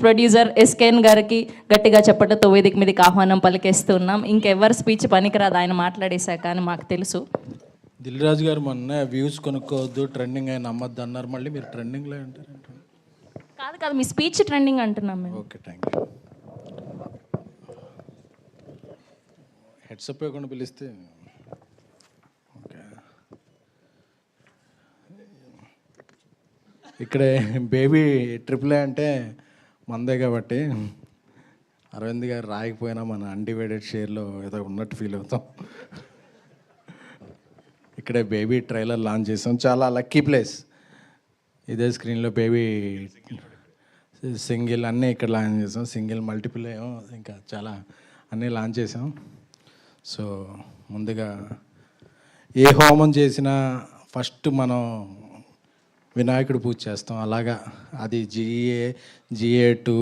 Producer SKN గారికి గట్టిగా చెప్పటంతో వేదిక మీదకి ఆహ్వానం పలికేస్తున్నాం. ఇంకెవరి స్పీచ్ పనికిరాదు, ఆయన మాట్లాడేశాక అని మాకు తెలుసు. దిల్ రాజు గారు మొన్న వ్యూస్ కొనుక్కోవద్దు, ట్రెండింగ్ అయిన నమ్మద్దు అన్నారు. మళ్ళీ మీరు ట్రెండింగ్లో అంటారు. కాదు, మీ స్పీచ్ ట్రెండింగ్ అంటున్నాం మేము. Okay, thank you. హెడ్సప్ ఇవ్వకుండా పిలిస్తే ఓకే. ఇక్కడే బేబీ ట్రిపుల్ అంటే మందే కాబట్టి అరవింద్ గారు రాయకపోయినా మన అన్డివైడెడ్ షేర్లో ఏదో ఉన్నట్టు ఫీల్ అవుతాం. ఇక్కడే బేబీ ట్రైలర్ లాంచ్ చేసాం. చాలా లక్కీ ప్లేస్. ఇదే స్క్రీన్లో బేబీ సింగిల్ అన్నీ ఇక్కడ లాంచ్ చేసాం. సింగిల్ మల్టిపుల్ ఏమో ఇంకా చాలా అన్నీ లాంచ్ చేసాం. సో ముందుగా ఏ హోమం చేసినా ఫస్ట్ మనం వినాయకుడు పూజ చేస్తాం. అలాగా అది GA2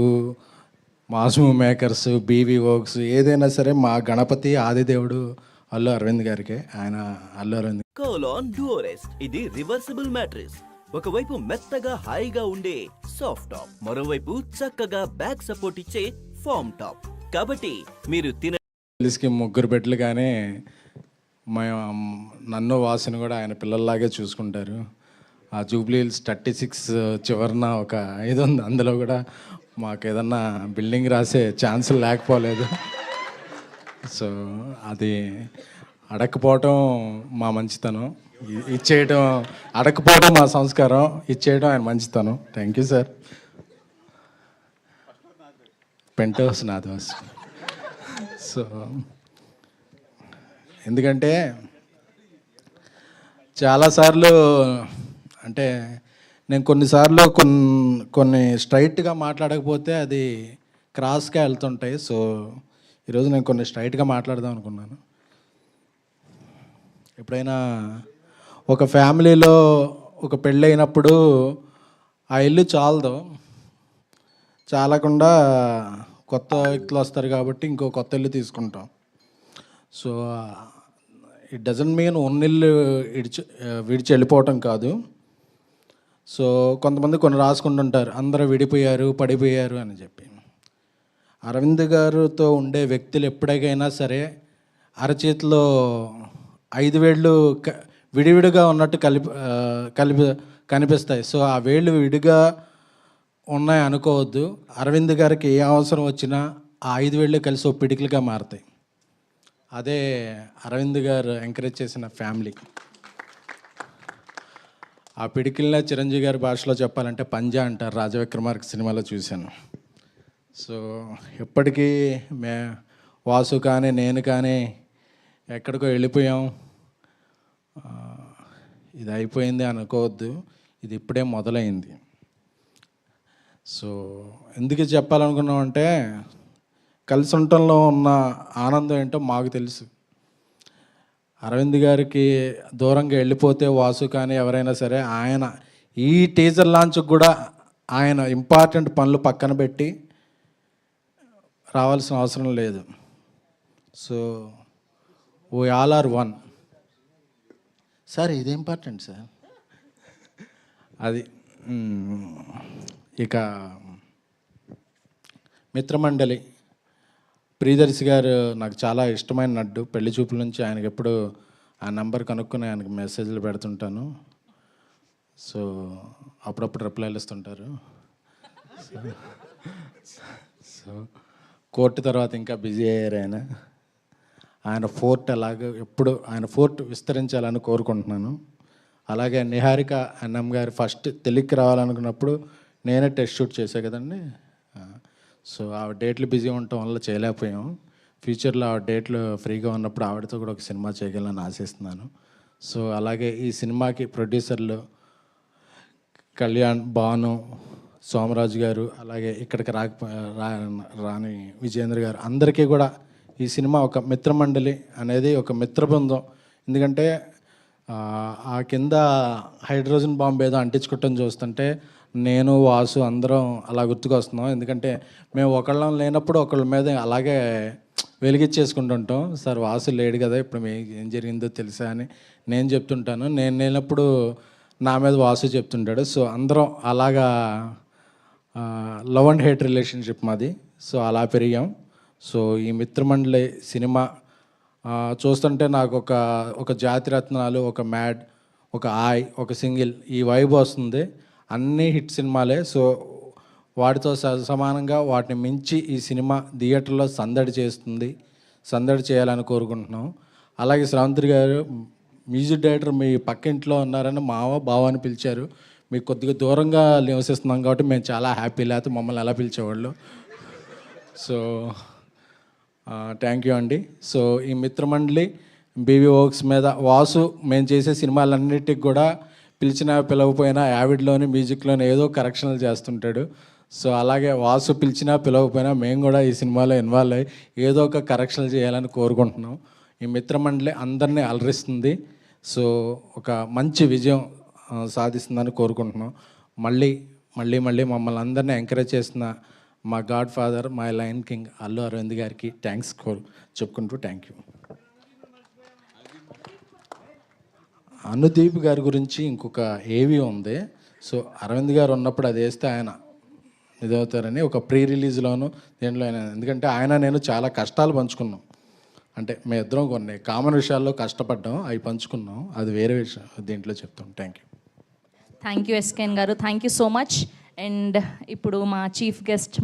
mass makers, BV works ఏదైనా సరే మా గణపతి ఆదిదేవుడు అల్లు అరవింద్ గారికి. ఆయన అల్లు అరవింద్ కోలాన్ డ్యూరెస్ట్ ఇది రివర్సిబుల్ మ్యాట్రెస్. ఒకవైపు మెత్తగా హాయిగా ఉండే సాఫ్ట్ టాప్, మరోవైపు చక్కగా బ్యాక్ సపోర్ట్ ఇచ్చే ఫార్మ్ టాప్. కాబట్టి మీరు తెలిసికి ముగ్గురు బిడ్డలు కానీ నన్ను వాసుని కూడా ఆయన పిల్లల్లాగే చూసుకుంటారు. ఆ జూబ్లీ హిల్స్ 36 చివరన ఒక ఇది ఉంది. అందులో కూడా మాకు ఏదన్నా బిల్డింగ్ రాసే ఛాన్సులు లేకపోలేదు. సో అది అడగకపోవటం మా మంచితనం, ఇచ్చేయటం అడగకపోవడం మా సంస్కారం, ఇచ్చేయడం ఆయన మంచితనం. Thank you sir. పెంటోస్ నాదోస్. సో ఎందుకంటే చాలాసార్లు అంటే నేను కొన్నిసార్లు కొన్ని స్ట్రైట్గా మాట్లాడకపోతే అది క్రాస్గా వెళ్తుంటాయి. సో ఈరోజు నేను కొన్ని స్ట్రైట్గా మాట్లాడదాం అనుకున్నాను. ఎప్పుడైనా ఒక ఫ్యామిలీలో ఒక పెళ్ళి అయినప్పుడు ఆ ఇల్లు చాలకుండా కొత్త వ్యక్తులు వస్తారు కాబట్టి ఇంకో కొత్త ఇల్లు తీసుకుంటాం. సో ఇట్ డజంట్ మీన్ ఉన్నిల్లు విడిచి వెళ్ళిపోవటం కాదు. సో కొంతమంది కొన్ని రాసుకుంటుంటారు, అందరూ విడిపోయారు, పడిపోయారు అని చెప్పి. అరవింద్ గారితో ఉండే వ్యక్తులు ఎప్పటికైనా సరే అరచేతిలో 5 వేళ్ళు విడివిడిగా ఉన్నట్టు కనిపిస్తాయి. సో ఆ వేళ్ళు విడిగా ఉన్నాయి అనుకోవద్దు. అరవింద్ గారికి ఏ అవసరం వచ్చినా ఆ 5 వేళ్ళు కలిసి ఒక పిడికిలుగా మారుతాయి. అదే అరవింద్ గారు ఎంకరేజ్ చేసిన ఫ్యామిలీ. ఆ పిడికిల్నే చిరంజీవి గారి భాషలో చెప్పాలంటే పంజా అంటారు. రాజవిక్రమార్క సినిమాలో చూశాను. సో ఎప్పటికీ వాసు కానీ నేను కానీ ఎక్కడికో వెళ్ళిపోయాం, ఇది అయిపోయింది అనుకోవద్దు. ఇది ఇప్పుడే మొదలైంది. సో ఎందుకు చెప్పాలనుకున్నామంటే కలిసి ఉండటంలో ఉన్న ఆనందం ఏంటో మాకు తెలుసు. అరవింద్ గారికి దూరంగా వెళ్ళిపోతే వాసు కానీ ఎవరైనా సరే ఆయన ఈ టీజర్ లాంచ్కి కూడా ఆయన ఇంపార్టెంట్ పనులు పక్కన పెట్టి రావాల్సిన అవసరం లేదు. So we all are one. Sir ఇది ఇంపార్టెంట్ సార్. అది ఇక మిత్రమండలి ప్రియదర్శి గారు నాకు చాలా ఇష్టమైన నడ్డు. పెళ్లి చూపుల నుంచి ఆయనకి ఎప్పుడు ఆ నెంబర్ కనుక్కొని ఆయనకు మెసేజ్లు పెడుతుంటాను. సో అప్పుడప్పుడు రిప్లైలు ఇస్తుంటారు. సో కోర్టు తర్వాత ఇంకా బిజీ అయ్యారు ఆయన ఫోర్ట్ అలాగే ఎప్పుడు ఆయన ఫోర్ట్ విస్తరించాలని కోరుకుంటున్నాను. అలాగే నిహారిక అన్నం గారు ఫస్ట్ తెలుగుకి రావాలనుకున్నప్పుడు నేనే టెస్ట్ షూట్ చేసా కదండి. సో ఆ డేట్లు బిజీ ఉండటం వల్ల చేయలేకపోయాం. ఫ్యూచర్లో ఆ డేట్లు ఫ్రీగా ఉన్నప్పుడు ఆవిడతో కూడా ఒక సినిమా చేయగలని ఆశిస్తున్నాను. సో అలాగే ఈ సినిమాకి ప్రొడ్యూసర్లు కళ్యాణ్, భాను, సోమరాజు గారు, అలాగే ఇక్కడికి రాని విజేంద్ర గారు, అందరికీ కూడా ఈ సినిమా ఒక మిత్రమండలి అనేది ఒక మిత్ర బృందం. ఎందుకంటే ఆ కింద హైడ్రోజన్ బాంబు ఏదో అంటించుకోవటం చూస్తుంటే నేను వాసు అందరం అలా గుర్తుకొస్తున్నాం. ఎందుకంటే మేము ఒకళ్ళం లేనప్పుడు ఒకళ్ళ మీద అలాగే వెలిగించేసుకుంటుంటాం. సార్ వాసు లేడు కదా, ఇప్పుడు ఏం జరిగిందో తెలుసా అని నేను చెప్తుంటాను. నేను లేనప్పుడు నా మీద వాసు చెప్తుంటాడు. సో అందరం అలాగా లవ్ అండ్ హేట్ రిలేషన్షిప్ మాది. సో అలా పెరిగాం. సో ఈ మిత్రమండలి సినిమా చూస్తుంటే నాకు ఒక జాతిరత్నాలు, ఒక మ్యాడ్, ఒక ఆయ్, ఒక సింగిల్ ఈ వైబ్ వస్తుంది. అన్నీ హిట్ సినిమాలే. సో వాటితో సమానంగా వాటిని మించి ఈ సినిమా థియేటర్లో సందడి చేయాలని కోరుకుంటున్నాం. అలాగే శ్రావంతి గారు మ్యూజిక్ డైరెక్టర్ మీ పక్కింట్లో ఉన్నారని బావ అని పిలిచారు. మీకు కొద్దిగా దూరంగా నివసిస్తున్నాం కాబట్టి మేము చాలా హ్యాపీ. లేకపోతే మమ్మల్ని ఎలా పిలిచేవాళ్ళు. సో థ్యాంక్ యూ అండి. సో ఈ మిత్రమండలి బీవీ వర్క్స్ మీద వాసు మేము చేసే సినిమాలన్నిటికి కూడా పిలవకపోయినా యావిడ్లోని మ్యూజిక్లోని ఏదో కరెక్షన్లు చేస్తుంటాడు. సో అలాగే వాసు పిలవకపోయినా మేము కూడా ఈ సినిమాలో ఇన్వాల్వ్ అయ్యి ఏదో ఒక కరెక్షన్లు చేయాలని కోరుకుంటున్నాం. ఈ మిత్రమండలి అందరినీ అలరిస్తుంది. సో ఒక మంచి విజయం సాధిస్తుందని కోరుకుంటున్నాం. మళ్ళీ మమ్మల్ని అందరినీ ఎంకరేజ్ చేసిన మా godfather, my lion king Allu Aravind గారికి థ్యాంక్స్ చెప్పుకుంటూ థ్యాంక్ యూ. అనుదీప్ గారి గురించి ఇంకొక ఏవి ఉంది. సో అరవింద్ గారు ఉన్నప్పుడు అది వేస్తే ఆయన ఇదవుతారని ఒక ప్రీ రిలీజ్లోను దీంట్లో ఆయన, ఎందుకంటే నేను చాలా కష్టాలు పంచుకున్నాం. అంటే మేము ఇద్దరం కొన్ని కామన్ విషయాల్లో కష్టపడ్డాం, అవి పంచుకున్నాం. అది వేరే విషయం, దీంట్లో చెప్తాం. Thank you. Thank you SKN గారు, thank you so much. And ఇప్పుడు మా చీఫ్ గెస్ట్